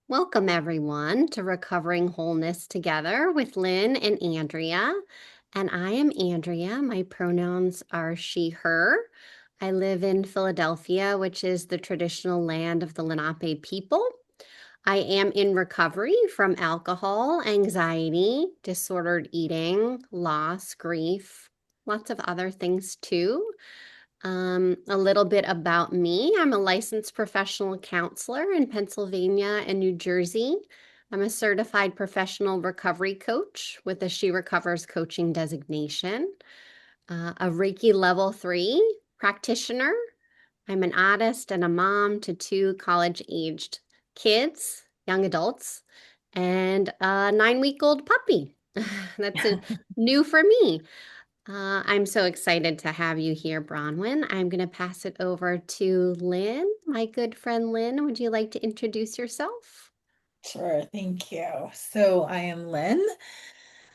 Welcome, everyone, to Recovering Wholeness Together with Lynn and Andrea. And I am Andrea. My pronouns are she, her. I live in Philadelphia, which is the traditional land of the Lenape people. I am in recovery from alcohol, anxiety, disordered eating, loss, grief, lots of other things too. A little bit about me. I'm a licensed professional counselor in Pennsylvania and New Jersey. I'm a certified professional recovery coach with a She Recovers coaching designation, a Reiki level 3 practitioner. I'm an artist and a mom to 2 college-aged kids, young adults, and a 9-week-old puppy. That's new for me. I'm so excited to have you here, Bronwen. I'm going to pass it over to Lynn, my good friend Lynn. Would you like to introduce yourself? Sure, thank you. So I am Lynn.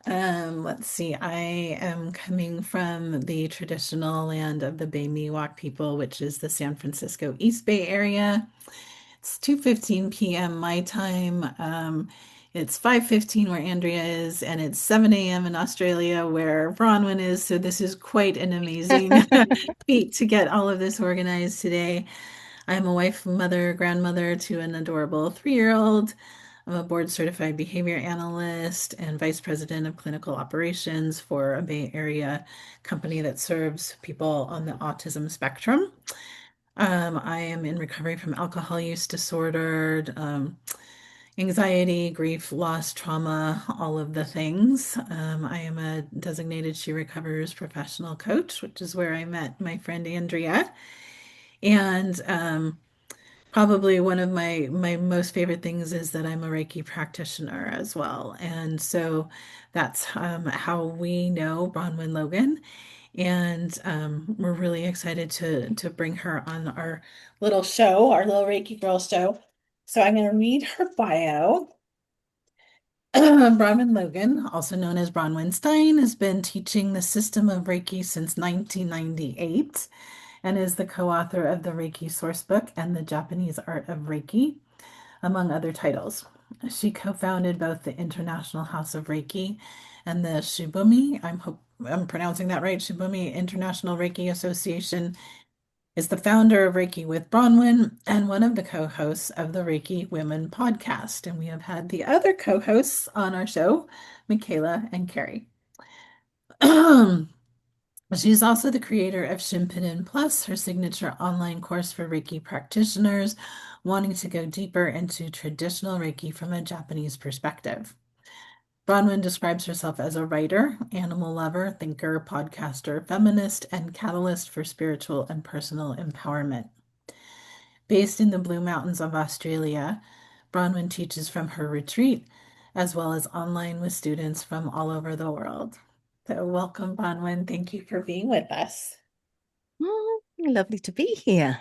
Let's see, I am coming from the traditional land of the Bay Miwok people, which is the San Francisco East Bay area. It's 2:15 p.m. my time. It's 5:15 where Andrea is, and it's 7 a.m. in Australia where Bronwyn is. So this is quite an amazing feat to get all of this organized today. I'm a wife, mother, grandmother to an adorable 3-year-old. I'm a board certified behavior analyst and vice president of clinical operations for a Bay Area company that serves people on the autism spectrum. I am in recovery from alcohol use disorder, anxiety, grief, loss, trauma, all of the things. I am a designated She Recovers professional coach, which is where I met my friend Andrea. And probably one of my most favorite things is that I'm a Reiki practitioner as well. And so that's how we know Bronwen Logan. And we're really excited to bring her on our little show, our little Reiki Girl show. So I'm going to read her bio. Bronwen Logan, also known as Bronwen Stiene, has been teaching the system of Reiki since 1998 and is the co-author of the Reiki Sourcebook and the Japanese Art of Reiki, among other titles. She co-founded both the International House of Reiki and the Shibumi, I'm pronouncing that right, Shibumi International Reiki Association, is the founder of Reiki with Bronwen and one of the co-hosts of the Reiki Women Podcast. And we have had the other co-hosts on our show, Michaela and Carrie. She's also the creator of Shinpiden Plus, her signature online course for Reiki practitioners wanting to go deeper into traditional Reiki from a Japanese perspective. Bronwen describes herself as a writer, animal lover, thinker, podcaster, feminist, and catalyst for spiritual and personal empowerment. Based in the Blue Mountains of Australia, Bronwen teaches from her retreat as well as online with students from all over the world. So, welcome, Bronwen. Thank you for being with us. Lovely to be here.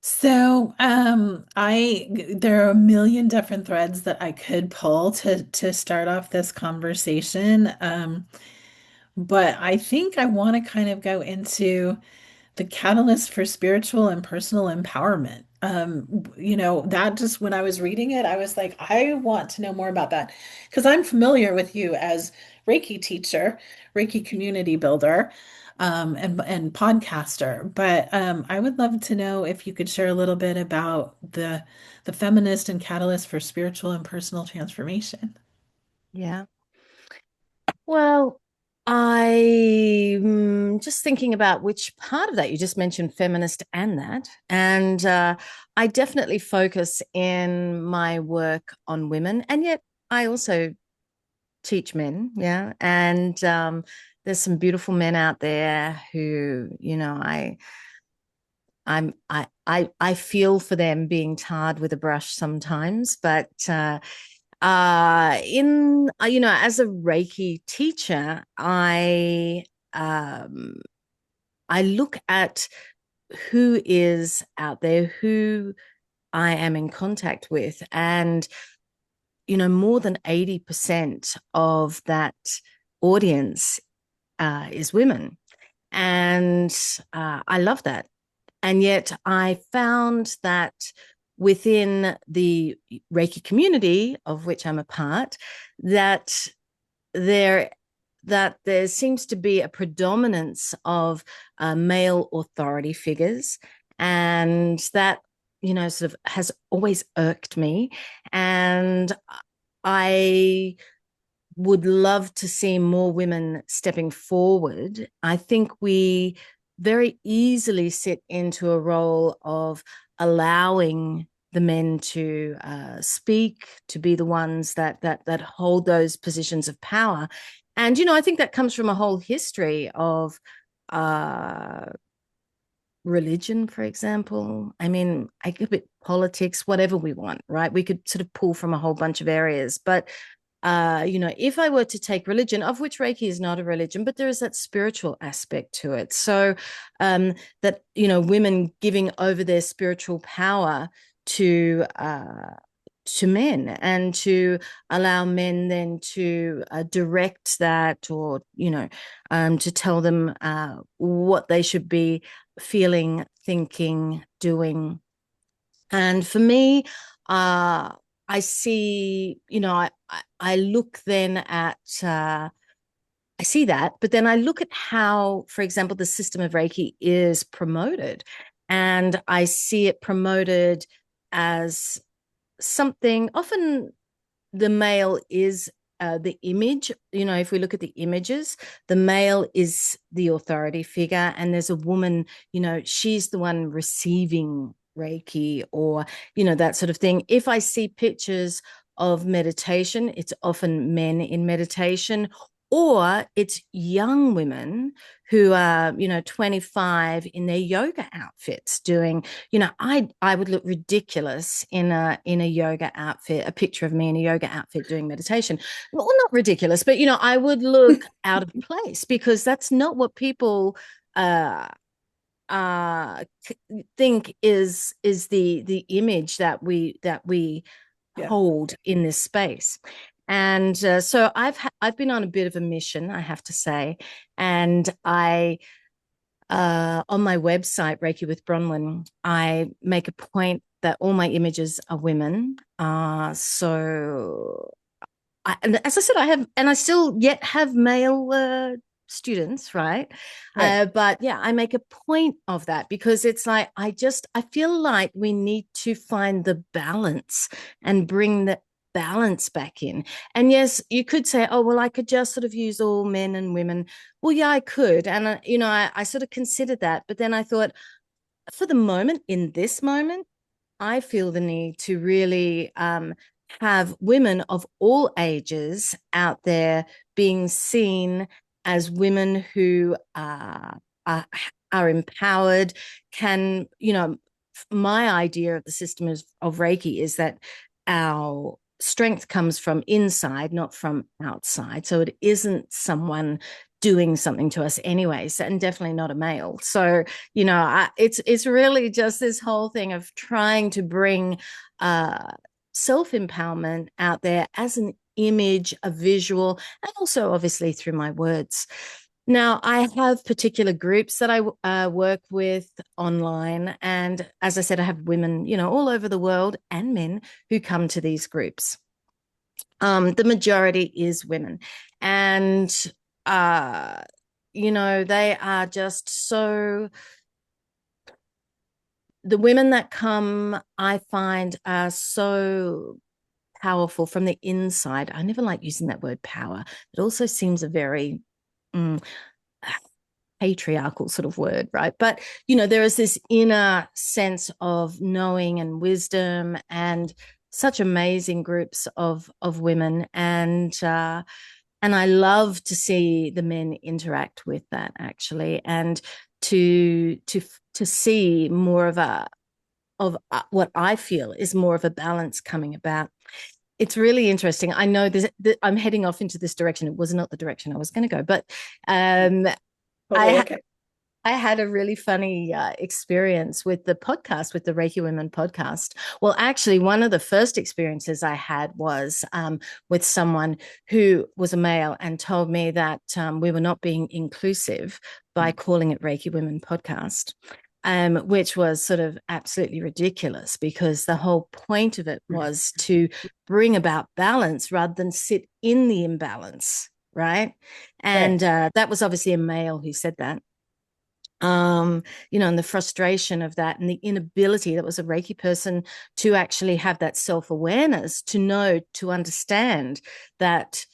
So, there are a million different threads that I could pull to start off this conversation. But I think I want to kind of go into the catalyst for spiritual and personal empowerment. That just when I was reading it, I was like, I want to know more about that because I'm familiar with you as Reiki teacher, Reiki community builder, and podcaster. But I would love to know if you could share a little bit about the feminist and catalyst for spiritual and personal transformation. Yeah. Well, I'm just thinking about which part of that you just mentioned, feminist and that. And I definitely focus in my work on women. And yet I also teach men. Yeah. And there's some beautiful men out there who, I feel for them being tarred with a brush sometimes, but in as a Reiki teacher, I look at who is out there, who I am in contact with, and more than 80% of that audience is women, and I love that. And yet I found that within the Reiki community, of which I'm a part, that there seems to be a predominance of male authority figures, and that, sort of has always irked me. And I would love to see more women stepping forward. I think we very easily sit into a role of allowing the men to speak, to be the ones that hold those positions of power. And, I think that comes from a whole history of religion, for example. I mean, I could be politics, whatever we want, right? We could sort of pull from a whole bunch of areas. But if I were to take religion, of which Reiki is not a religion, but there is that spiritual aspect to it. So that, women giving over their spiritual power to men, and to allow men then to direct that, or, to tell them what they should be feeling, thinking, doing. And for me, I see, I look then at, I see that, but then I look at how, for example, the system of Reiki is promoted, and I see it promoted as something, often the male is the image. If we look at the images, the male is the authority figure, and there's a woman, she's the one receiving Reiki, or, that sort of thing. If I see pictures of meditation, it's often men in meditation, or it's young women who are, 25 in their yoga outfits doing, I would look ridiculous in a yoga outfit, a picture of me in a yoga outfit doing meditation. Well, not ridiculous, but, I would look out of place, because that's not what people think is the image that we hold in this space. And so I've been on a bit of a mission, I have to say, and I on my website, Reiki with Bronwen, I make a point that all my images are women. And as I said, I still yet have male students, right? But yeah, I make a point of that, because it's like, I feel like we need to find the balance and bring the balance back in. And yes, you could say, oh, well, I could just sort of use all men and women. Well, yeah, I could. And, I sort of considered that. But then I thought, for the moment, in this moment, I feel the need to really have women of all ages out there being seen as women who are empowered, can, my idea of the system of Reiki is that our strength comes from inside, not from outside. So it isn't someone doing something to us anyways, and definitely not a male. So, it's really just this whole thing of trying to bring self-empowerment out there as an image, a visual, and also obviously through my words. Now, I have particular groups that I work with online. And as I said, I have women, all over the world, and men who come to these groups. The majority is women. And, they are just so... The women that come, I find, are so powerful from the inside. I never like using that word power. It also seems a very... patriarchal sort of word, right? But, there is this inner sense of knowing and wisdom, and such amazing groups of women. And I love to see the men interact with that, actually, and to see more of what I feel is more of a balance coming about. It's really interesting. I know I'm heading off into this direction. It was not the direction I was going to go, but okay. I had a really funny experience with the podcast, with the Reiki Women Podcast. Well, actually, one of the first experiences I had was with someone who was a male, and told me that we were not being inclusive by calling it Reiki Women Podcast. which was sort of absolutely ridiculous, because the whole point of it was to bring about balance rather than sit in the imbalance, right? And that was obviously a male who said that. And the frustration of that, and the inability, that was a Reiki person, to actually have that self-awareness, to know, to understand that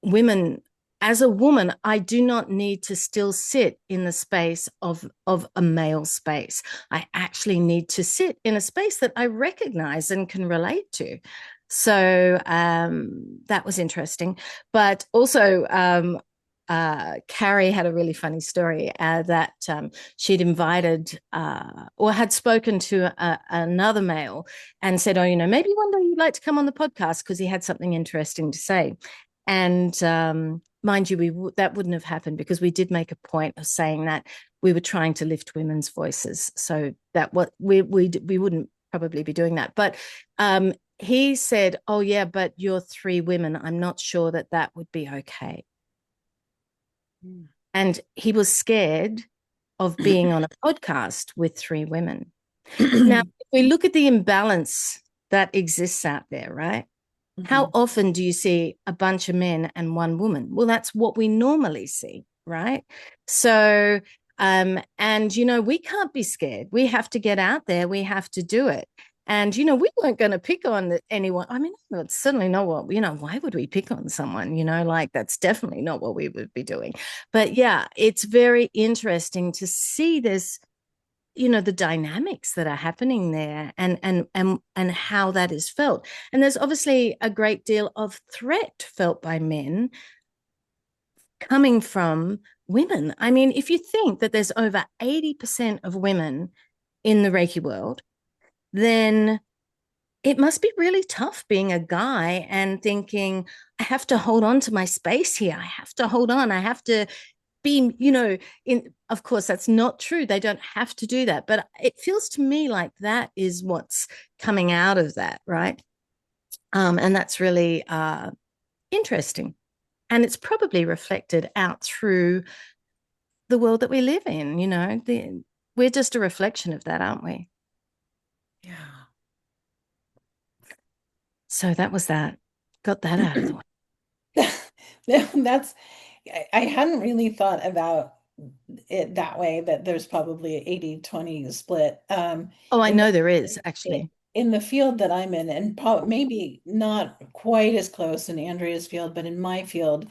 women, as a woman, I do not need to still sit in the space of a male space. I actually need to sit in a space that I recognize and can relate to. So that was interesting. But also, Carrie had a really funny story that she'd invited or had spoken to another male and said, oh, maybe one day you'd like to come on the podcast because he had something interesting to say. And mind you, that wouldn't have happened, because we did make a point of saying that we were trying to lift women's voices. So that we wouldn't probably be doing that. But he said, oh, yeah, but you're 3 women. I'm not sure that would be okay. And he was scared of being on a podcast with 3 women. Now, if we look at the imbalance that exists out there, right? How often do you see a bunch of men and 1 woman? Well, that's what we normally see, right? So, and, we can't be scared. We have to get out there. We have to do it. And, we weren't going to pick on anyone. I mean, it's certainly not what, why would we pick on someone? That's definitely not what we would be doing. But yeah, it's very interesting to see this, the dynamics that are happening there, and how that is felt. And there's obviously a great deal of threat felt by men coming from women. I mean, if you think that there's over 80% of women in the Reiki world, then it must be really tough being a guy and thinking, I have to hold on to my space here. I have to hold on. I have to be, of course, that's not true. They don't have to do that. But it feels to me like that is what's coming out of that, right? And that's really interesting. And it's probably reflected out through the world that we live in. We're just a reflection of that, aren't we? Yeah. So that was that. Got that out of the way. I hadn't really thought about it that way, that there's probably an 80-20 split. I know there is, actually. In the field that I'm in, and maybe not quite as close in Andrea's field, but in my field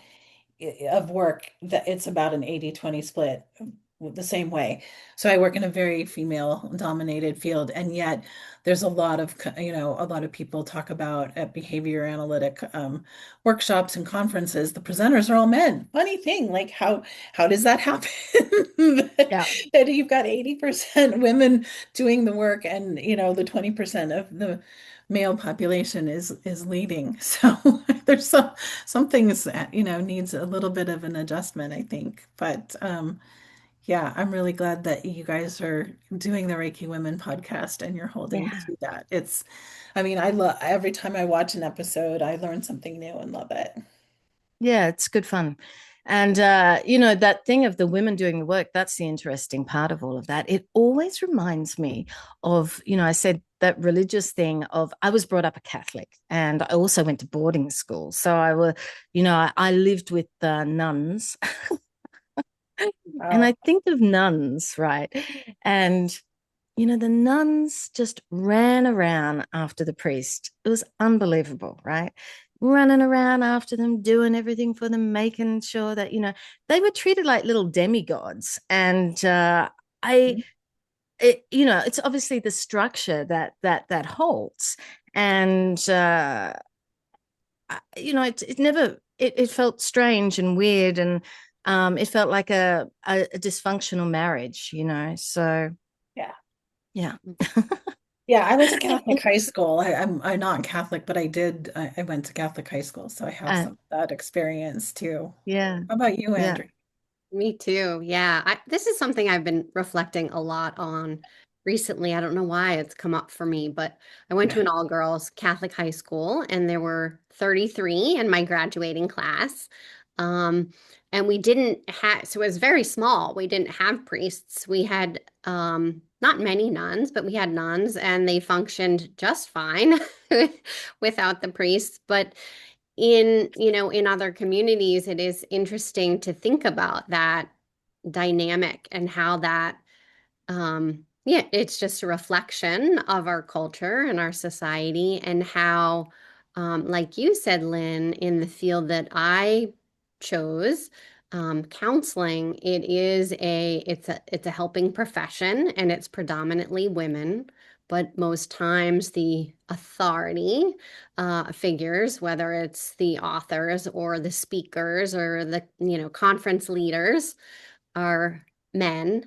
of work, that it's about an 80-20 split the same way. So I work in a very female dominated field, and yet there's a lot of people talk about at behavior analytic workshops and conferences, the presenters are all men. Funny thing, like how does that happen? that you've got 80% women doing the work, and the 20% of the male population is leading. So there's some things that needs a little bit of an adjustment, I think. But yeah, I'm really glad that you guys are doing the Reiki Women podcast and you're holding to that. I love every time I watch an episode, I learn something new and love it. Yeah, it's good fun. And, that thing of the women doing the work, that's the interesting part of all of that. It always reminds me of, I said that religious thing of, I was brought up a Catholic, and I also went to boarding school. So I lived with nuns. And I think of nuns, right? And, the nuns just ran around after the priest. It was unbelievable, right? Running around after them, doing everything for them, making sure that, they were treated like little demigods. And it's obviously the structure that holds. And, it felt strange and weird, and it felt like a dysfunctional marriage, so yeah. Yeah, I went to Catholic high school. I'm not Catholic, but I went to Catholic high school, so I have some of that experience too. Yeah. How about you, Andrea? Me too. Yeah. This is something I've been reflecting a lot on recently. I don't know why it's come up for me, but I went to an all-girls Catholic high school, and there were 33 in my graduating class. And we didn't have, so it was very small. We didn't have priests. We had not many nuns, but we had nuns, and they functioned just fine without the priests. But in other communities, it is interesting to think about that dynamic and how that yeah, it's just a reflection of our culture and our society, and how, like you said, Lynn, in the field that I chose, counseling, it's a helping profession, and it's predominantly women, but most times the authority figures, whether it's the authors or the speakers or the, conference leaders, are men.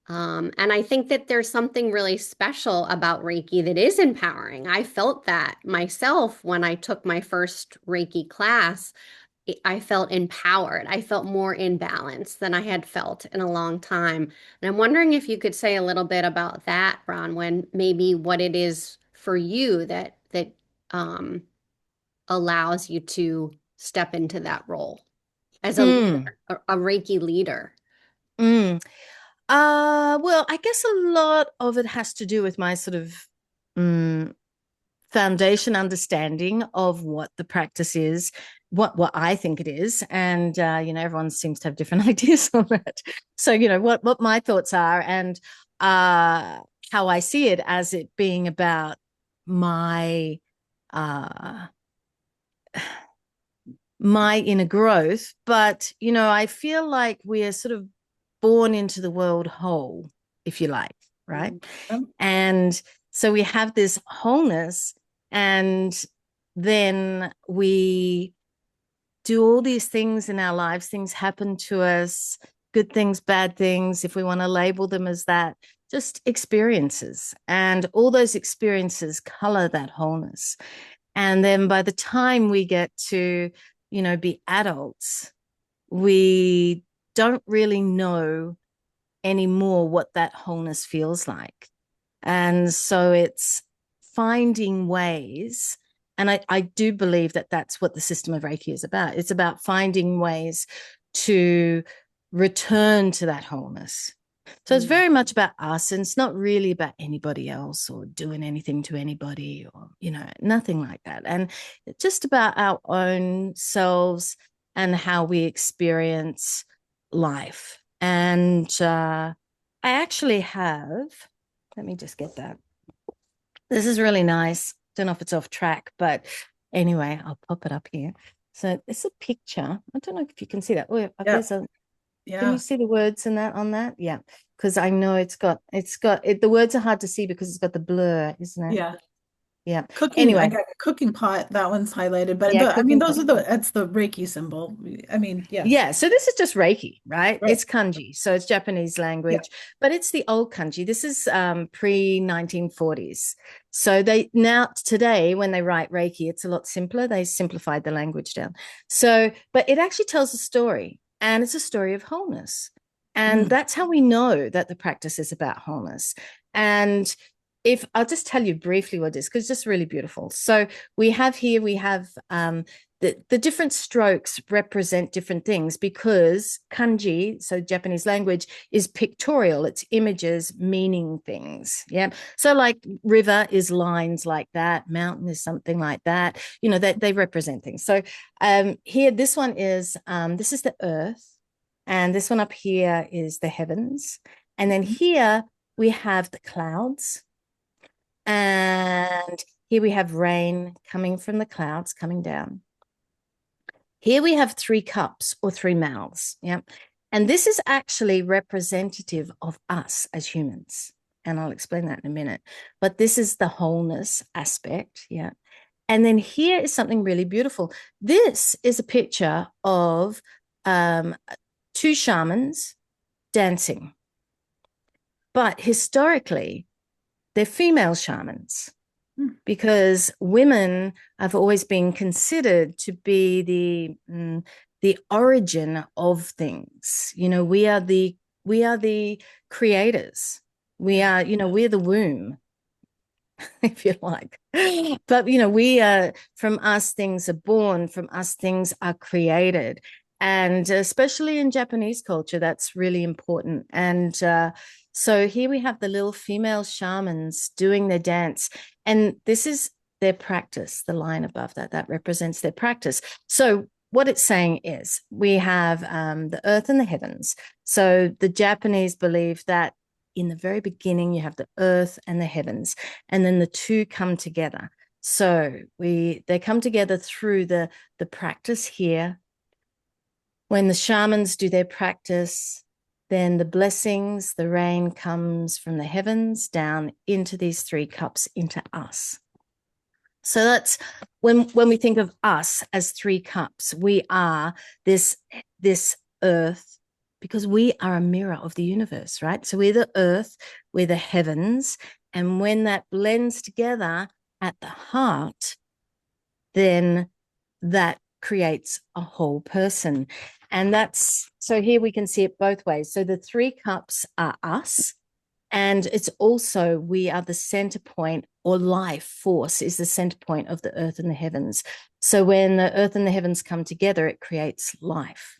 And I think that there's something really special about Reiki that is empowering. I felt that myself when I took my first Reiki class. I felt empowered. I felt more in balance than I had felt in a long time. And I'm wondering if you could say a little bit about that, Bronwen, maybe what it is for you that um, allows you to step into that role as a leader, Mm, a Reiki leader. mm. Well, I guess a lot of it has to do with my sort of foundation understanding of what the practice is, what I think it is, and everyone seems to have different ideas on that. So what my thoughts are, and how I see it as it being about my uh, my inner growth. But I feel like we are sort of born into the world whole, if you like, right? Mm-hmm. And so we have this wholeness, and then we do all these things in our lives. Things happen to us, good things, bad things, if we want to label them as that, just experiences. And all those experiences color that wholeness. And then by the time we get to, be adults, we don't really know anymore what that wholeness feels like. And so it's finding ways. And I do believe that that's what the system of Reiki is about. It's about finding ways to return to that wholeness. So it's very much about us, and it's not really about anybody else or doing anything to anybody or, nothing like that. And it's just about our own selves and how we experience life. And I actually have, let me just get that. This is really nice. Don't know if it's off track, but anyway, I'll pop it up here. So it's a picture. I don't know if you can see that. Oh, there's a. Can you see the words in that on that? Yeah, because I know the words are hard to see because it's got the blur, isn't it? Yeah. Yeah. Cooking, Anyway, I got a cooking pot. That one's highlighted, but yeah, I mean, cooking. that's the Reiki symbol. I mean, yes. Yeah, so this is just Reiki, right? Right. It's kanji, so it's Japanese language, but it's the old kanji. This is pre-1940s. So today, when they write Reiki, it's a lot simpler. They simplified the language down. So, but it actually tells a story, and it's a story of wholeness. And that's how we know that the practice is about wholeness. And if I'll just tell you briefly what it is, because it's just really beautiful. So we have the different strokes represent different things, because kanji, so Japanese language, is pictorial. It's images meaning things. Yeah. So like river is lines like that. Mountain is something like that. They represent things. So here, this one is, this is the earth. And this one up here is the heavens. And then here we have the clouds. And here we have rain coming from the clouds coming down. Here we have 3 cups or 3 mouths. Yeah. And this is actually representative of us as humans. And I'll explain that in a minute. But this is the wholeness aspect. Yeah. And then here is something really beautiful. This is a picture of 2 shamans dancing. But historically, they're female shamans, because women have always been considered to be the origin of things. We are the creators. We are, we're the womb, if you like. But we are, from us things are born, from us things are created. And especially in Japanese culture, that's really important. And so here we have the little female shamans doing their dance. And this is their practice, the line above that represents their practice. So what it's saying is we have the earth and the heavens. So the Japanese believe that in the very beginning, you have the earth and the heavens, and then the two come together. So they come together through the practice here. When the shamans do their practice, then the blessings, the rain comes from the heavens down into these three cups into us. So that's when we think of us as three cups, we are this earth, because we are a mirror of the universe, right? So we're the earth, we're the heavens, and when that blends together at the heart, then that creates a whole person. And so here we can see it both ways. So the three cups are us, and it's also, we are the center point, or life force is the center point of the earth and the heavens. So when the earth and the heavens come together, it creates life.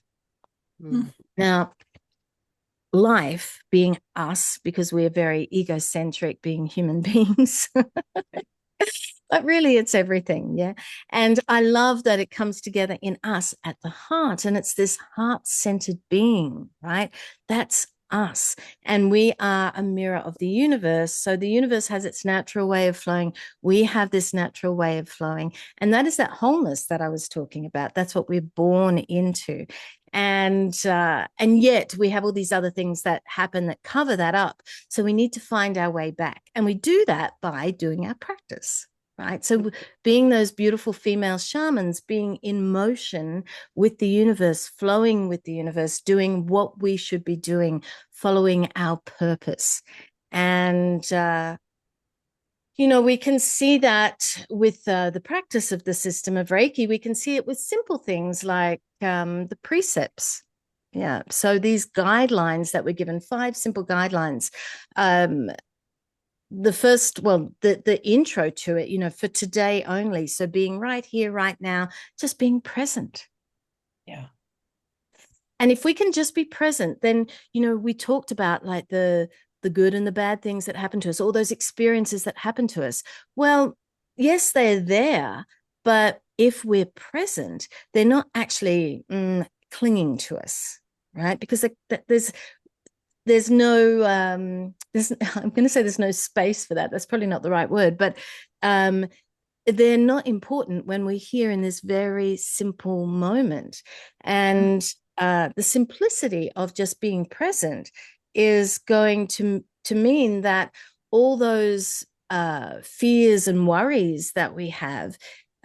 Now, life being us, because we're very egocentric being human beings, but really it's everything. Yeah. And I love that it comes together in us at the heart, and it's this heart-centered being, right? That's us. And we are a mirror of the universe. So the universe has its natural way of flowing. We have this natural way of flowing. And that is that wholeness that I was talking about. That's what we're born into. And yet we have all these other things that happen that cover that up. So we need to find our way back. And we do that by doing our practice. Right. So being those beautiful female shamans, being in motion with the universe, flowing with the universe, doing what we should be doing, following our purpose. And, we can see that with the practice of the system of Reiki. We can see it with simple things like the precepts. Yeah. So these guidelines that we're given, 5 simple guidelines. The first, the intro to it, for today only. So being right here, right now, just being present. Yeah. And if we can just be present, then, we talked about like the good and the bad things that happen to us, all those experiences that happen to us. Well, yes, they're there, but if we're present, they're not actually clinging to us, right? Because there's no I'm going to say there's no space for that. That's probably not the right word, but they're not important when we're here in this very simple moment. And the simplicity of just being present is going to mean that all those fears and worries that we have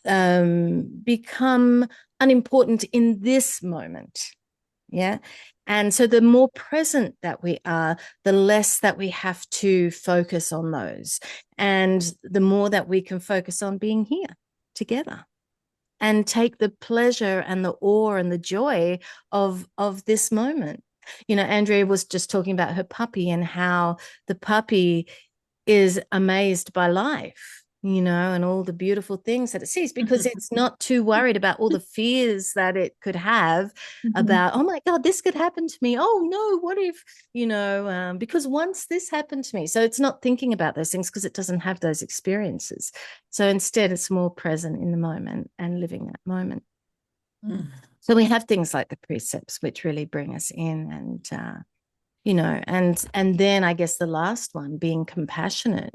become unimportant in this moment. Yeah. And so the more present that we are, the less that we have to focus on those. And the more that we can focus on being here together and take the pleasure and the awe and the joy of this moment. Andrea was just talking about her puppy and how the puppy is amazed by life, and all the beautiful things that it sees, because it's not too worried about all the fears that it could have about, oh my God, this could happen to me. Oh no, what if, because once this happened to me. So it's not thinking about those things because it doesn't have those experiences. So instead, it's more present in the moment and living that moment. So we have things like the precepts, which really bring us in, and then I guess the last one, being compassionate.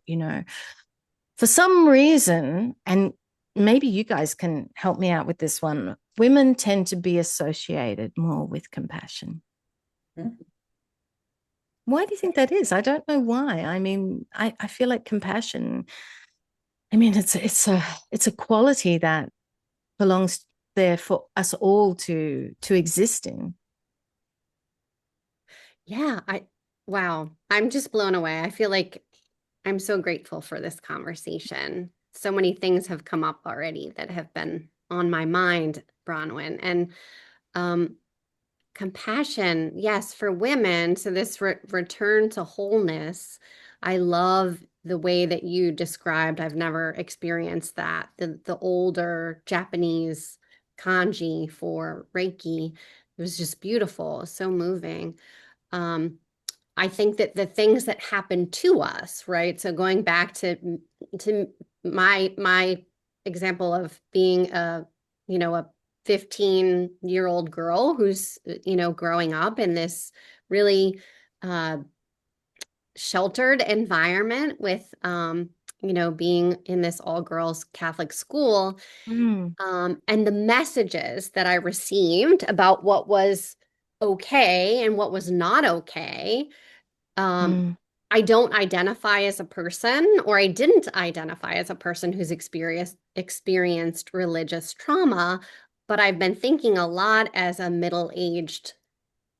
For some reason, and maybe you guys can help me out with this one, women tend to be associated more with compassion. Why do you think that is? I don't know why. I mean, I feel like compassion, it's a quality that belongs there for us all to exist in. Yeah, wow, I'm just blown away. I feel like I'm so grateful for this conversation. So many things have come up already that have been on my mind, Bronwen. And compassion, yes, for women. So this return to wholeness, I love the way that you described. I've never experienced that. The older Japanese kanji for Reiki, was just beautiful. It was so moving. Um, I think that the things that happen to us, right? So going back to my example of being a 15-year-old girl who's, growing up in this really uh, sheltered environment with, being in this all-girls Catholic school, Mm, and the messages that I received about what was okay and what was not okay. um, mm, I don't identify as a person, or I didn't identify as a person who's experienced religious trauma, but I've been thinking a lot as a middle-aged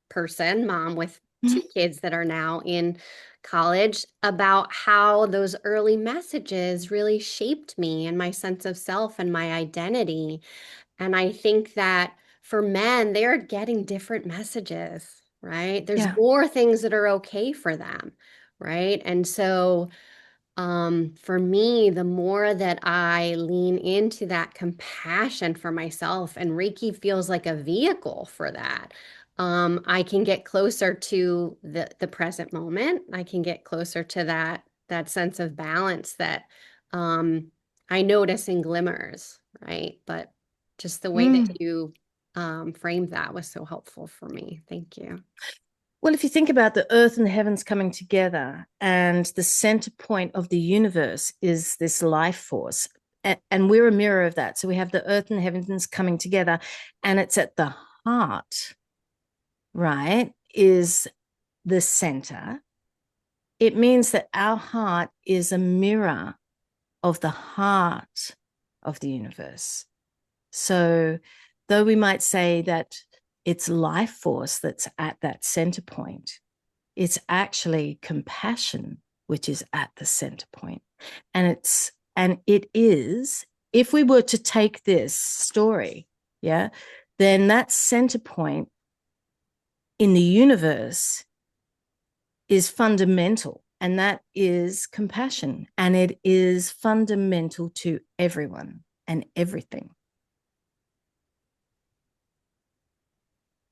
person, mom with two mm. kids that are now in college, about how those early messages really shaped me and my sense of self and my identity. And I think that for men, they're getting different messages, right? There's Yeah, more things that are okay for them, right? And so for me, the more that I lean into that compassion for myself, and Reiki feels like a vehicle for that, I can get closer to the present moment. I can get closer to that sense of balance that I notice in glimmers, right? But just the way that mm. you framed that was so helpful for me. Thank you. Well, if you think about the earth and the heavens coming together, and the center point of the universe is this life force, and we're a mirror of that. So we have the earth and the heavens coming together, and it's at the heart, right, is the center. It means that our heart is a mirror of the heart of the universe. So, though we might say that it's life force that's at that center point, it's actually compassion which is at the center point. And it is, if we were to take this story, yeah, then that center point in the universe is fundamental, and that is compassion, and it is fundamental to everyone and everything.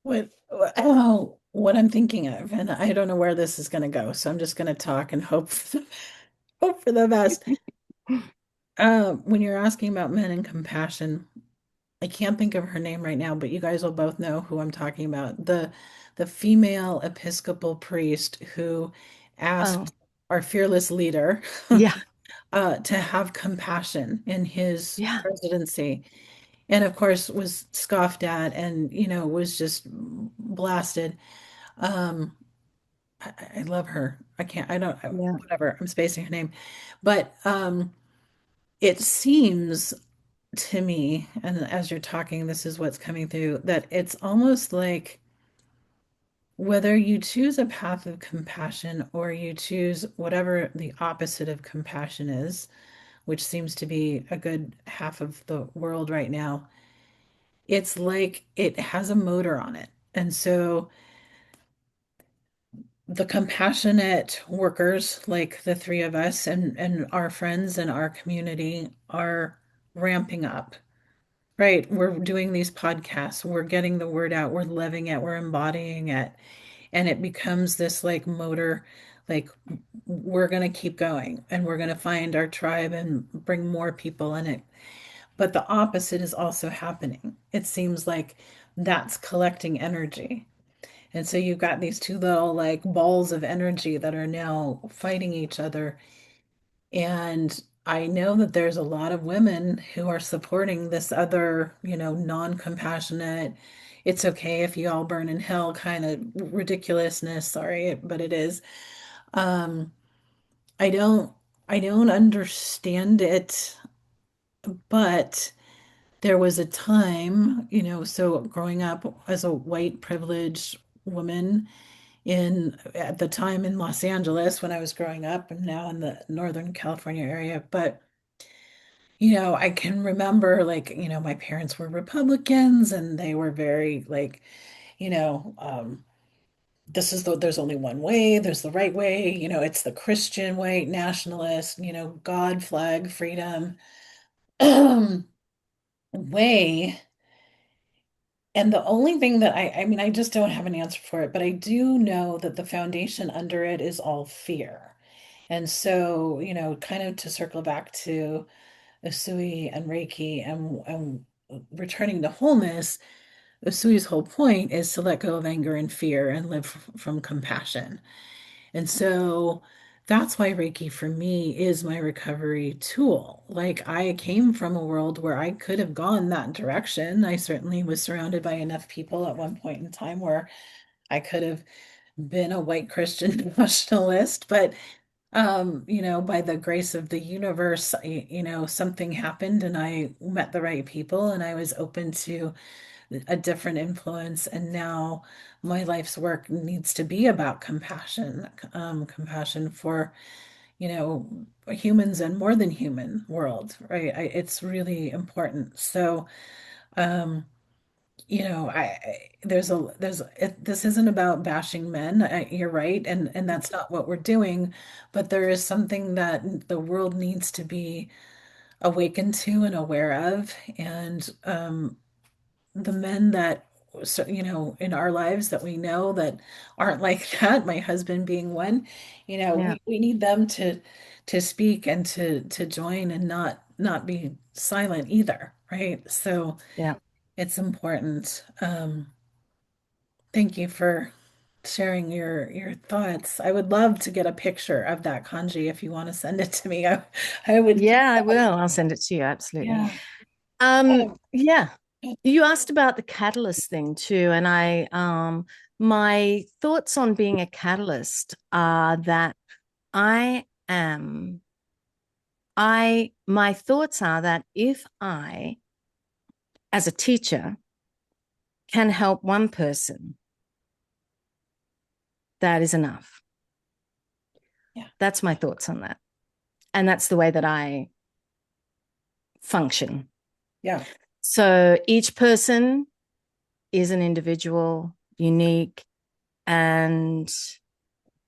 What I'm thinking of, and I don't know where this is going to go, so I'm just going to talk and hope for the best. When you're asking about men and compassion, I can't think of her name right now, but you guys will both know who I'm talking about. The female Episcopal priest who Oh, asked our fearless leader yeah, to have compassion in his yeah, presidency, and of course was scoffed at and was just blasted. Um, I love her. yeah. Whatever, I'm spacing her name. But it seems to me, and as you're talking, this is what's coming through, that it's almost like whether you choose a path of compassion or you choose whatever the opposite of compassion is, which seems to be a good half of the world right now, it's like it has a motor on it. And so the compassionate workers, like the three of us and our friends and our community, are ramping up. Right. We're doing these podcasts. We're getting the word out. We're living it. We're embodying it. And it becomes this like motor, like we're going to keep going and we're going to find our tribe and bring more people in it. But the opposite is also happening. It seems like that's collecting energy. And so you've got these two little like balls of energy that are now fighting each other. And I know that there's a lot of women who are supporting this other, non-compassionate, it's okay if you all burn in hell kind of ridiculousness. Sorry, but it is. Um, I don't I don't understand it, but there was a time, so growing up as a white privileged woman in at the time in Los Angeles when I was growing up and now in the Northern California area, but I can remember like, my parents were Republicans and they were very like, you know, um, there's only one way, there's the right way, it's the Christian way, nationalist, God, flag, freedom way. And the only thing that I mean, I just don't have an answer for it, but I do know that the foundation under it is all fear. And so, kind of to circle back to Usui and Reiki and returning to wholeness, Usui's whole point is to let go of anger and fear and live from compassion. And so that's why Reiki for me is my recovery tool. Like I came from a world where I could have gone that direction. I certainly was surrounded by enough people at one point in time where I could have been a white Christian nationalist, but by the grace of the universe, something happened and I met the right people and I was open to a different influence. And now my life's work needs to be about compassion, compassion for, humans and more than human world, right? It's really important. So, um, this isn't about bashing men. You're right, and that's not what we're doing. But there is something that the world needs to be awakened to and aware of, and the men that in our lives that we know that aren't like that, my husband being one, Yeah. we need them to speak and to join and not be silent either, right? So Yeah. it's important. Thank you for sharing your thoughts. I would love to get a picture of that kanji if you want to send it to me. I would keep Yeah, I that. will. I'll send it to you. Absolutely. Yeah. Um, Yeah. You asked about the catalyst thing too, and my thoughts on being a catalyst are that I am my thoughts are that if I, as a teacher, can help one person, that is enough. yeah. That's my thoughts on that. And that's the way that I function. Yeah. So each person is an individual, unique, and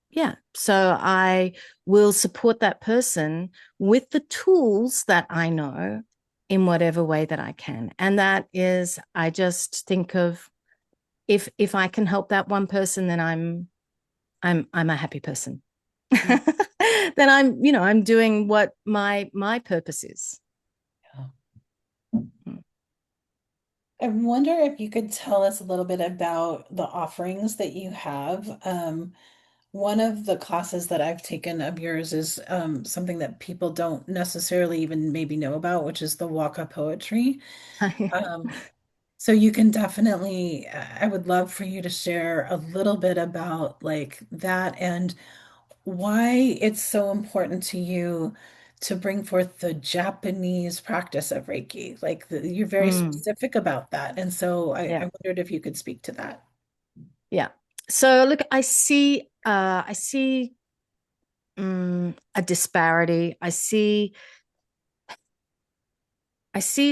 yeah, so I will support that person with the tools that I know in whatever way that I can. And that is, I just think of if I can help that one person, then I'm a happy person. Yeah. Then I'm doing what my purpose is. Yeah. Mm. I wonder if you could tell us a little bit about the offerings that you have. One of the classes that I've taken of yours is something that people don't necessarily even maybe know about, which is the Waka poetry. Um, so you can definitely, I would love for you to share a little bit about like that and why it's so important to you to bring forth the Japanese practice of Reiki. Like you're very Mm, specific about that. And so I yeah. wondered if you could speak to that. Yeah. So look, I see a disparity. I see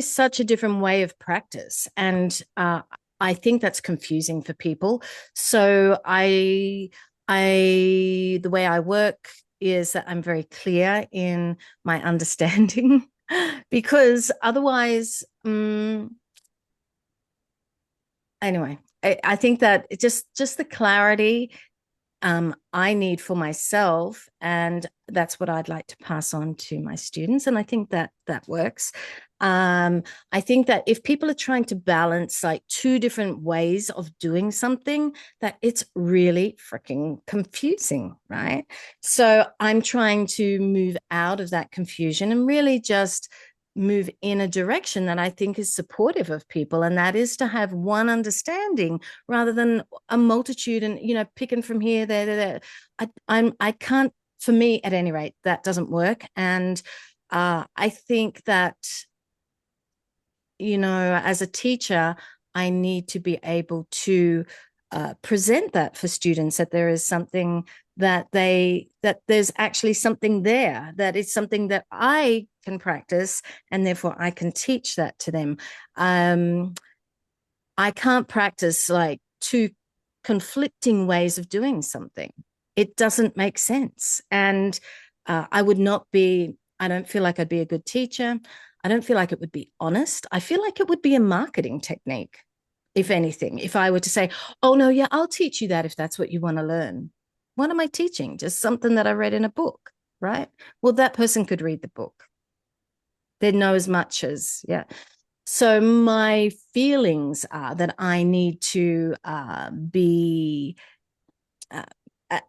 such a different way of practice, and I think that's confusing for people. So the way I work is that I'm very clear in my understanding, because otherwise, anyway, I think that it just the clarity I need for myself, and that's what I'd like to pass on to my students. And I think that that works. I think that if people are trying to balance like two different ways of doing something, that it's really freaking confusing, right? So I'm trying to move out of that confusion and really just move in a direction that I think is supportive of people, and that is to have one understanding rather than a multitude and picking from here, there. I can't, for me at any rate, that doesn't work. And I think that as a teacher, I need to be able to present that for students, that there is something that there's actually something there, that it's something that I can practice, and therefore I can teach that to them. I can't practice like two conflicting ways of doing something. It doesn't make sense. And I don't feel like I'd be a good teacher. I don't feel like it would be honest. I feel like it would be a marketing technique. if anything. If I were to say, oh, no, yeah, I'll teach you that if that's what you want to learn. What am I teaching? Just something that I read in a book, right? Well, that person could read the book. They'd know as much as, yeah. So my feelings are that I need to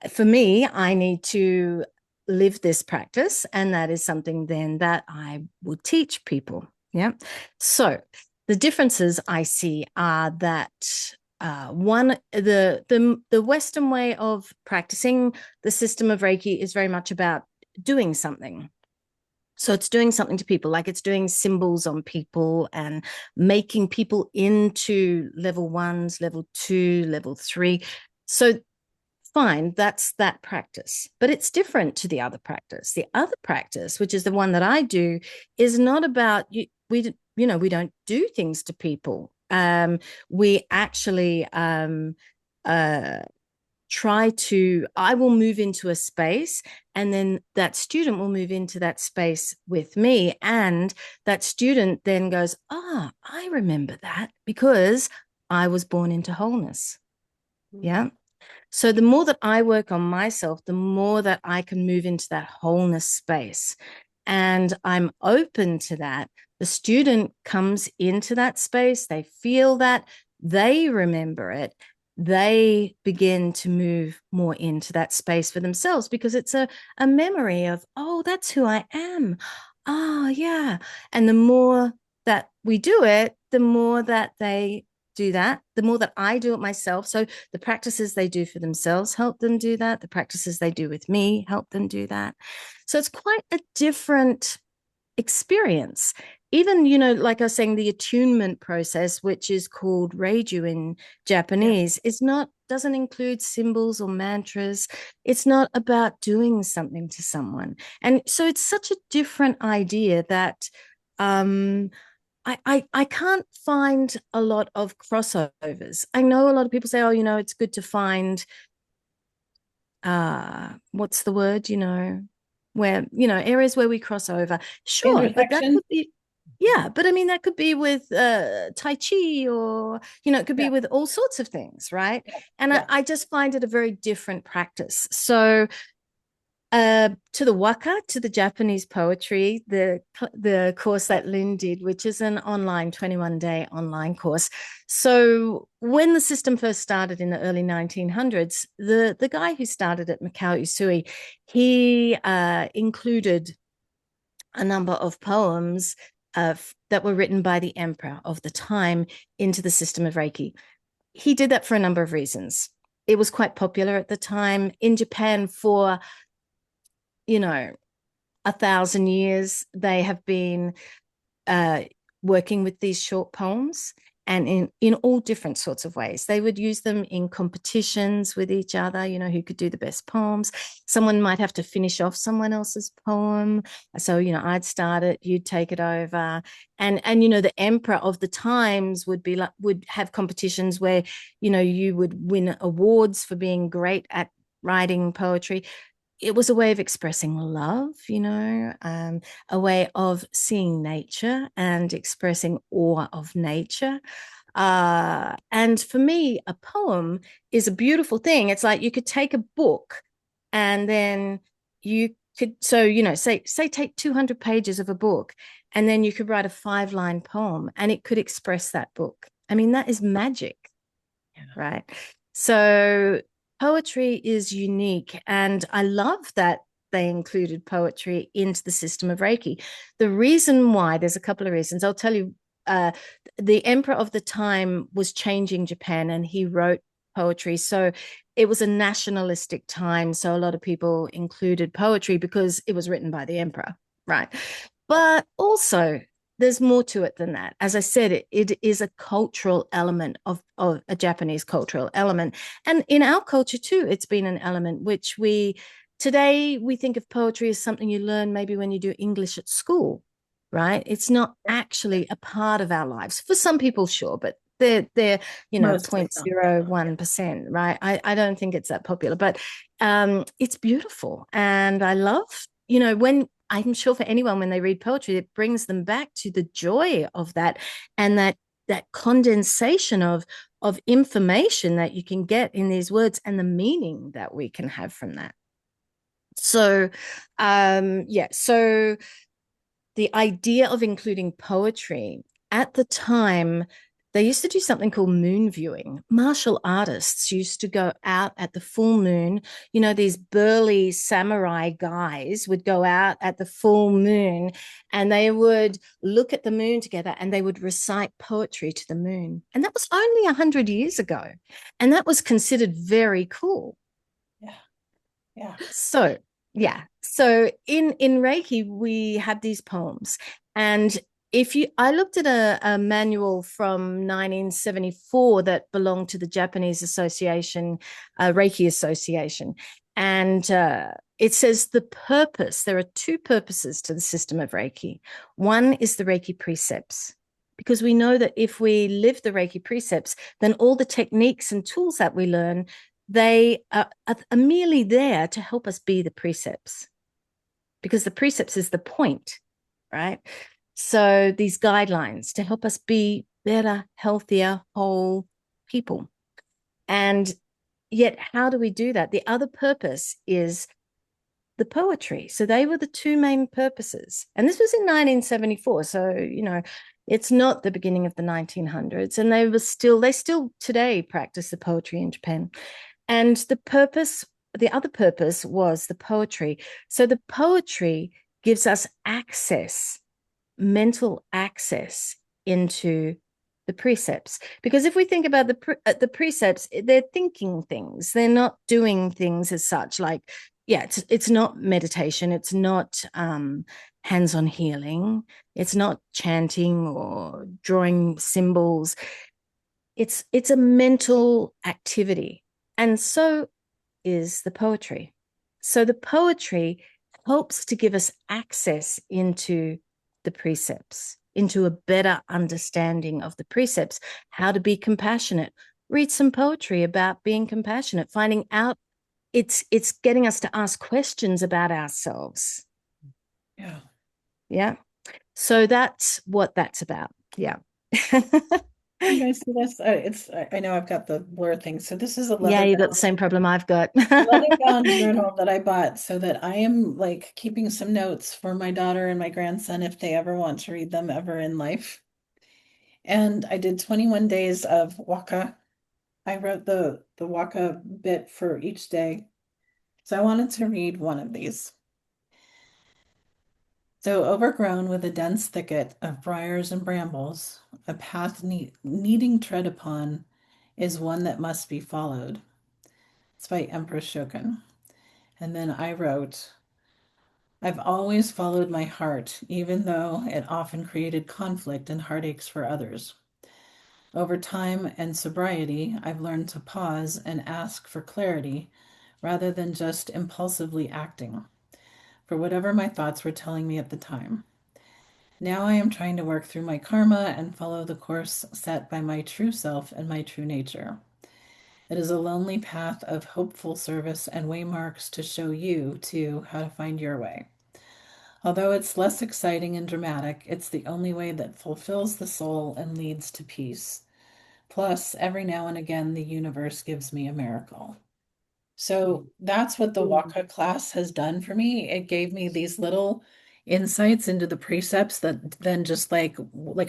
for me, I need to live this practice. And that is something then that I would teach people. Yeah. So the differences I see are that one, the Western way of practicing the system of Reiki is very much about doing something. So it's doing something to people, like it's doing symbols on people and making people into level 1s, level 2, level 3. So fine, that's that practice, but it's different to the other practice. The other practice, which is the one that I do, is not about we don't do things to people. We actually I will move into a space, and then that student will move into that space with me. And that student then goes, I remember that because I was born into wholeness. Yeah. So the more that I work on myself, the more that I can move into that wholeness space. And I'm open to that. The student comes into that space, they feel that, they remember it, they begin to move more into that space for themselves because it's a memory of, oh, that's who I am. Oh, yeah. And the more that we do it, the more that they do that, the more that I do it myself. So the practices they do for themselves help them do that. The practices they do with me help them do that. So it's quite a different experience. Even, like I was saying, the attunement process, which is called Reiju in Japanese, doesn't include symbols or mantras. It's not about doing something to someone. And so it's such a different idea that I can't find a lot of crossovers. I know a lot of people say, oh, it's good to find, what's the word, where, areas where we cross over. Sure, but that could be, yeah, but I mean, that could be with Tai Chi or, it could be with all sorts of things, right? Yeah. And I just find it a very different practice. So to the waka, to the Japanese poetry, the course that Lynn did, which is an online 21-day online course. So when the system first started in the early 1900s, the guy who started it, Mikao Usui, he included a number of poems that were written by the emperor of the time into the system of Reiki. He did that for a number of reasons. It was quite popular at the time in Japan for 1,000 years. They have been working with these short poems, and in all different sorts of ways. They would use them in competitions with each other, who could do the best poems. Someone might have to finish off someone else's poem. So, I'd start it, you'd take it over. And the emperor of the times would have competitions where, you would win awards for being great at writing poetry. It was a way of expressing love, a way of seeing nature and expressing awe of nature. And for me, a poem is a beautiful thing. It's like you could take a book and then you could, say take 200 pages of a book, and then you could write a 5-line poem and it could express that book. I mean, that is magic, right? So poetry is unique, and I love that they included poetry into the system of Reiki. The reason why, there's a couple of reasons. I'll tell you, the emperor of the time was changing Japan, and he wrote poetry. So it was a nationalistic time. So a lot of people included poetry because it was written by the emperor, right? But also, there's more to it than that. As I said, it is a cultural element of a Japanese cultural element. And in our culture too, it's been an element which today we think of poetry as something you learn maybe when you do English at school, right? It's not actually a part of our lives. For some people, sure, but they're 0.01%, right? I don't think it's that popular, but it's beautiful. And I love, when I'm sure for anyone, when they read poetry, it brings them back to the joy of that, and that that condensation of information that you can get in these words and the meaning that we can have from that. So, so the idea of including poetry at the time, they used to do something called moon viewing. Martial artists used to go out at the full moon. You know, these burly samurai guys would go out at the full moon and they would look at the moon together and they would recite poetry to the moon. And that was only 100 years ago. And that was considered very cool. Yeah. Yeah. So in Reiki, we have these poems. And I looked at a manual from 1974 that belonged to the Japanese Association, Reiki Association. And it says there are two purposes to the system of Reiki. One is the Reiki precepts, because we know that if we live the Reiki precepts, then all the techniques and tools that we learn, they are merely there to help us be the precepts, because the precepts is the point, right? So these guidelines to help us be better, healthier, whole people. And yet, how do we do that? The other purpose is the poetry. So they were the two main purposes. And this was in 1974. So, you know, it's not the beginning of the 1900s. And they still today practice the poetry in Japan. And the other purpose was the poetry. So the poetry gives us access, mental access into the precepts. Because if we think about the precepts, they're thinking things. They're not doing things as such. Like, it's not meditation. It's not hands-on healing. It's not chanting or drawing symbols. It's a mental activity. And so is the poetry. So the poetry helps to give us access into the precepts, into a better understanding of the precepts, how to be compassionate. Read some poetry about being compassionate, finding out it's getting us to ask questions about ourselves. Yeah. Yeah. So that's what that's about. Yeah. You guys see this? I know I've got the blur thing. So this is a Yeah, leather you've got the same problem I've got. leather-bound journal that I bought so that I am like keeping some notes for my daughter and my grandson if they ever want to read them ever in life. And I did 21 days of waka. I wrote the waka bit for each day. So I wanted to read one of these. So overgrown with a dense thicket of briars and brambles, a path needing tread upon is one that must be followed. It's by Empress Shokin. And then I wrote, I've always followed my heart, even though it often created conflict and heartaches for others. Over time and sobriety, I've learned to pause and ask for clarity rather than just impulsively acting for whatever my thoughts were telling me at the time. Now I am trying to work through my karma and follow the course set by my true self and my true nature. It is a lonely path of hopeful service and waymarks to show you, too, how to find your way. Although it's less exciting and dramatic, it's the only way that fulfills the soul and leads to peace. Plus, every now and again, the universe gives me a miracle. So that's what the Waka class has done for me. It gave me these little insights into the precepts that then just like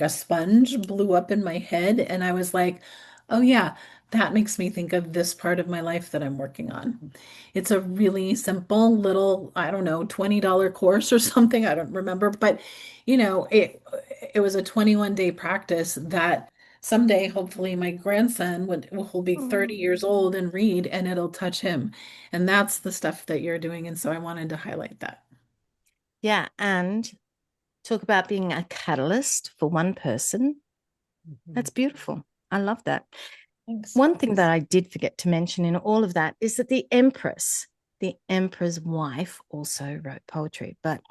a sponge blew up in my head. And I was like, oh yeah, that makes me think of this part of my life that I'm working on. It's a really simple little, I don't know, $20 course or something. I don't remember, but it was a 21-day practice that someday, hopefully, my grandson will be 30 years old and read, and it'll touch him. And that's the stuff that you're doing. And so I wanted to highlight that. Yeah, and talk about being a catalyst for one person. That's beautiful. I love that. Thanks. One thing that I did forget to mention in all of that is that the empress's wife, also wrote poetry, but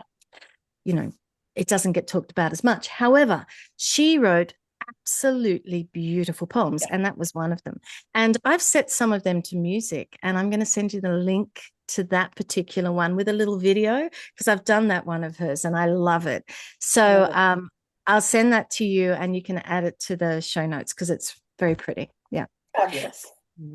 it doesn't get talked about as much. However, she wrote absolutely beautiful poems, and that was one of them. And I've set some of them to music, and I'm going to send you the link to that particular one with a little video, because I've done that one of hers and I love it. So I'll send that to you and you can add it to the show notes because it's very pretty. Yeah. Fabulous.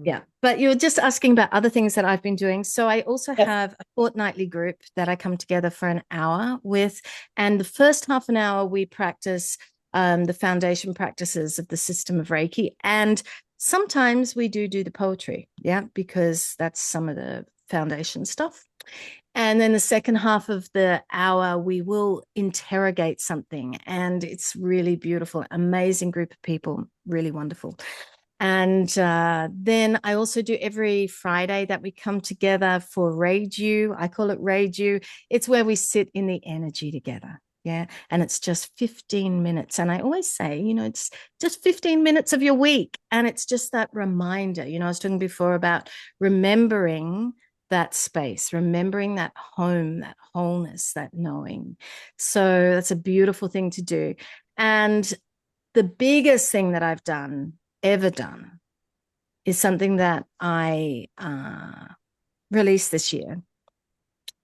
Yeah. But you're just asking about other things that I've been doing. So I also have a fortnightly group that I come together for an hour with. And the first half an hour, we practice the foundation practices of the system of Reiki. And sometimes we do the poetry. Yeah. Because that's some of the foundation stuff. And then the second half of the hour, we will interrogate something. And it's really beautiful, amazing group of people, really wonderful. And then I also do every Friday that we come together for Reiju. I call it Reiju. It's where we sit in the energy together. Yeah. And it's just 15 minutes. And I always say, it's just 15 minutes of your week. And it's just that reminder. I was talking before about remembering that space, remembering that home, that wholeness, that knowing. So that's a beautiful thing to do. And the biggest thing that I've ever done is something that I released this year.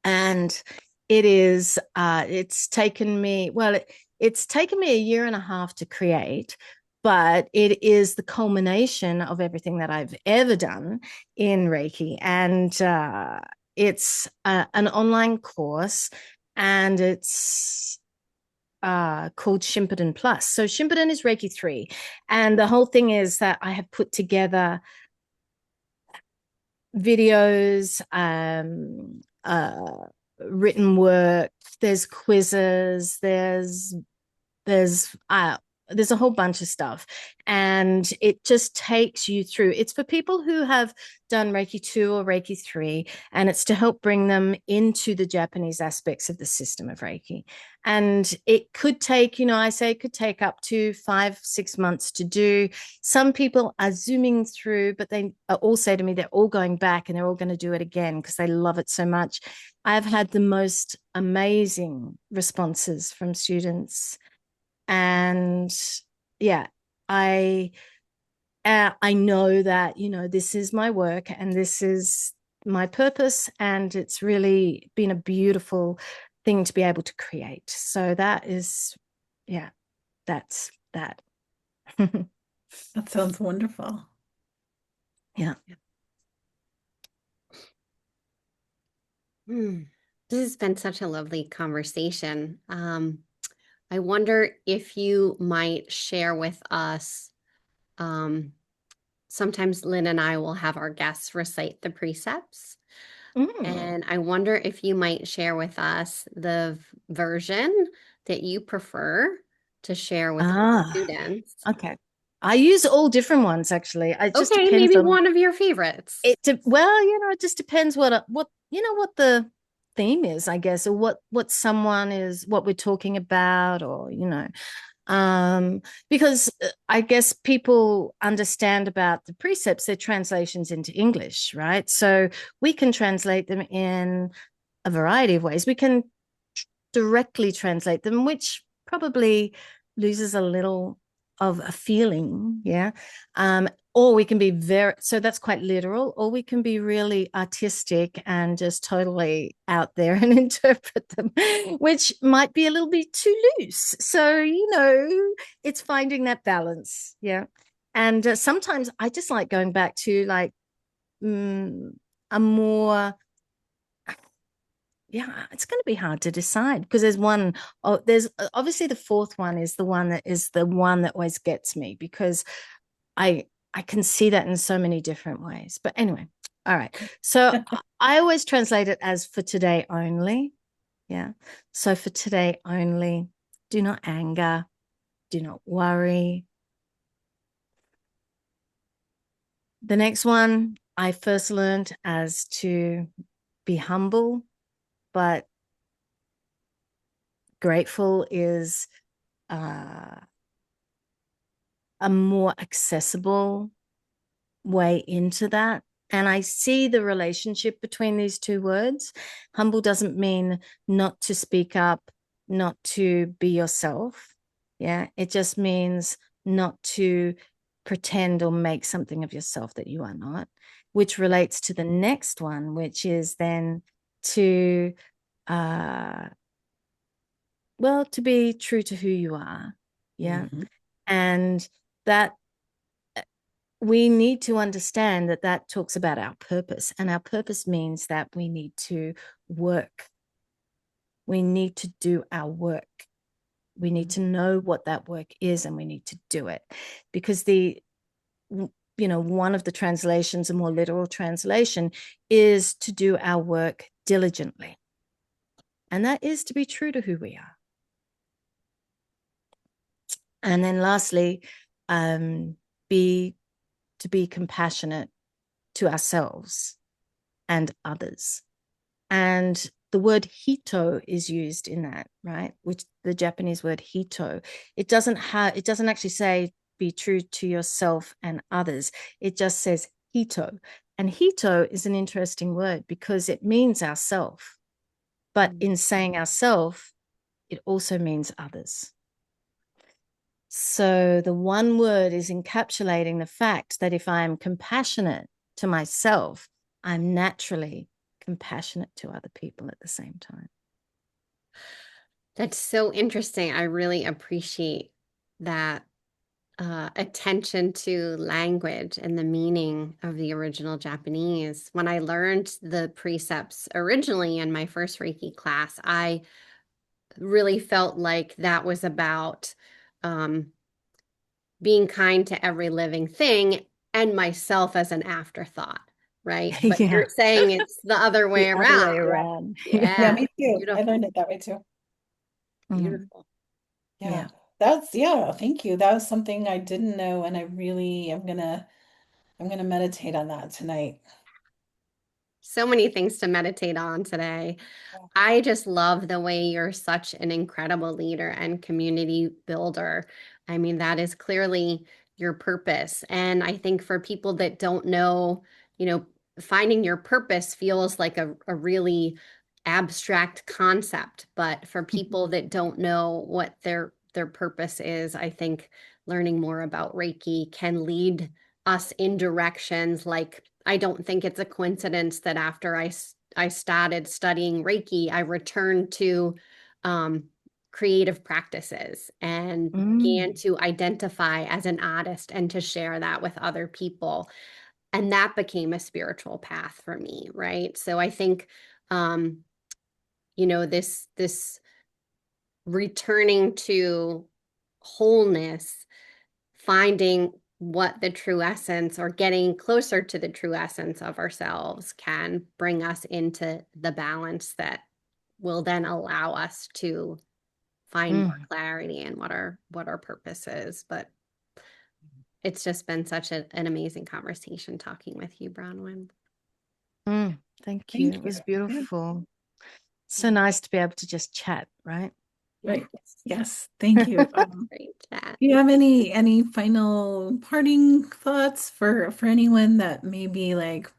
And it's taken me a year and a half to create, but it is the culmination of everything that I've ever done in Reiki. And it's an online course, and it's called Shinpiden Plus. So Shinpiden is Reiki 3. And the whole thing is that I have put together videos, written work, there's quizzes, there's a whole bunch of stuff, and it just takes you through. It's for people who have done Reiki 2 or Reiki 3, and it's to help bring them into the Japanese aspects of the system of Reiki. And it could take, I say it could take up to 5-6 months to do. Some people are zooming through, but they all say to me they're all going back and they're all going to do it again because they love it so much. I've had the most amazing responses from students. And yeah, I know that, this is my work and this is my purpose, and it's really been a beautiful thing to be able to create. So that is, yeah, that's that. That sounds wonderful. Yeah. This has been such a lovely conversation. I wonder if you might share with us, sometimes Lynn and I will have our guests recite the precepts. And I wonder if you might share with us the version that you prefer to share with the students. Okay. I use all different ones, actually. It just Okay, depends maybe on one of your favorites. it just depends what the theme is, I guess, or what we're talking about, or because I guess people understand about the precepts, their translations into English, right? So we can translate them in a variety of ways. We can directly translate them, which probably loses a little of a feeling, yeah. Or we can be so that's quite literal, or we can be really artistic and just totally out there and interpret them, which might be a little bit too loose. So, it's finding that balance, yeah. And sometimes I just like going back to like a more, yeah, it's going to be hard to decide because there's obviously the fourth one is the one that always gets me, because I can see that in so many different ways. But anyway, all right. So I always translate it as for today only. Yeah. So for today only, do not anger, do not worry. The next one I first learned as to be humble, but grateful is a more accessible way into that. And I see the relationship between these two words. Humble doesn't mean not to speak up, not to be yourself. Yeah, it just means not to pretend or make something of yourself that you are not, which relates to the next one, which is then to Well, to be true to who you are. Yeah. Mhm. And that we need to understand that that talks about our purpose. And our purpose means that we need to work. We need to do our work. We need to know what that work is, and we need to do it. Because one of the translations, a more literal translation, is to do our work diligently. And that is to be true to who we are. And then lastly, be compassionate to ourselves and others. And the word hito is used in that, right? Which the Japanese word hito. It doesn't actually say be true to yourself and others. It just says hito. And hito is an interesting word because it means ourself. But in saying ourself, it also means others. So the one word is encapsulating the fact that if I am compassionate to myself, I'm naturally compassionate to other people at the same time. That's so interesting. I really appreciate that attention to language and the meaning of the original Japanese. When I learned the precepts originally in my first Reiki class, I really felt like that was about being kind to every living thing and myself as an afterthought, right? But Yeah. you're saying it's the other way The other around. way around. Yeah, Yeah, me too. I beautiful, learned it that way too. beautiful. Yeah. Yeah. Thank you. That was something I didn't know, and I really am gonna meditate on that tonight. So many things to meditate on today. Yeah. I just love the way you're such an incredible leader and community builder. I mean, that is clearly your purpose. And I think for people that don't know, you know, finding your purpose feels like a really abstract concept. But for people that don't know what their purpose is, I think learning more about Reiki can lead us in directions like I don't think it's a coincidence that after I started studying Reiki, I returned to um, creative practices and began to identify as an artist and to share that with other people. And that became a spiritual path for me, right? So I think, um, this returning to wholeness, finding what the true essence or getting closer to the true essence of ourselves can bring us into the balance that will then allow us to find more clarity in what our purpose is. But it's just been such an amazing conversation talking with you, Bronwen. Thank you. Thank It you. was Yeah. beautiful. So nice to be able to just chat, right? Right. Yes. Thank you. Great chat. Do you have any final parting thoughts for anyone that may be like,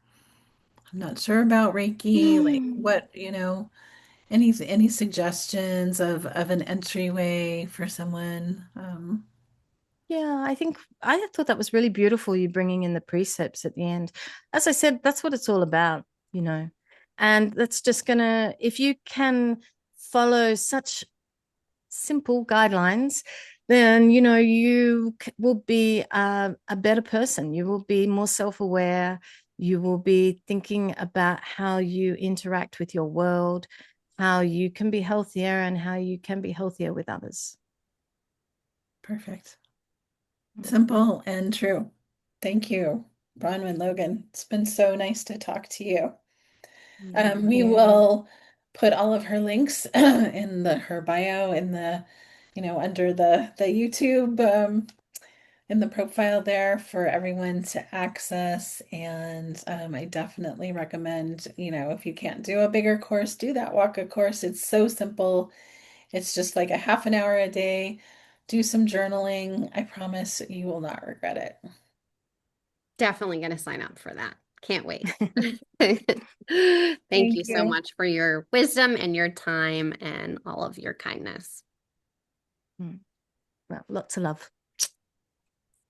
I'm not sure about Reiki, like what, any suggestions of an entryway for someone? Yeah, I thought that was really beautiful, you bringing in the precepts at the end. As I said, that's what it's all about. And that's just gonna, if you can follow such simple guidelines, then, you will be a better person. You will be more self-aware. You will be thinking about how you interact with your world, how you can be healthier, and how you can be healthier with others. Perfect. Simple and true. Thank you, Bronwen Logan. It's been so nice to talk to you. We will put all of her links in her bio in under the YouTube in the profile there for everyone to access. And I definitely recommend, if you can't do a bigger course, do that walk a course. It's so simple. It's just like a half an hour a day. Do some journaling. I promise you will not regret it. Definitely going to sign up for that. Can't wait. Thank Thank you so you. much for your wisdom and your time and all of your kindness. Well, lots of love.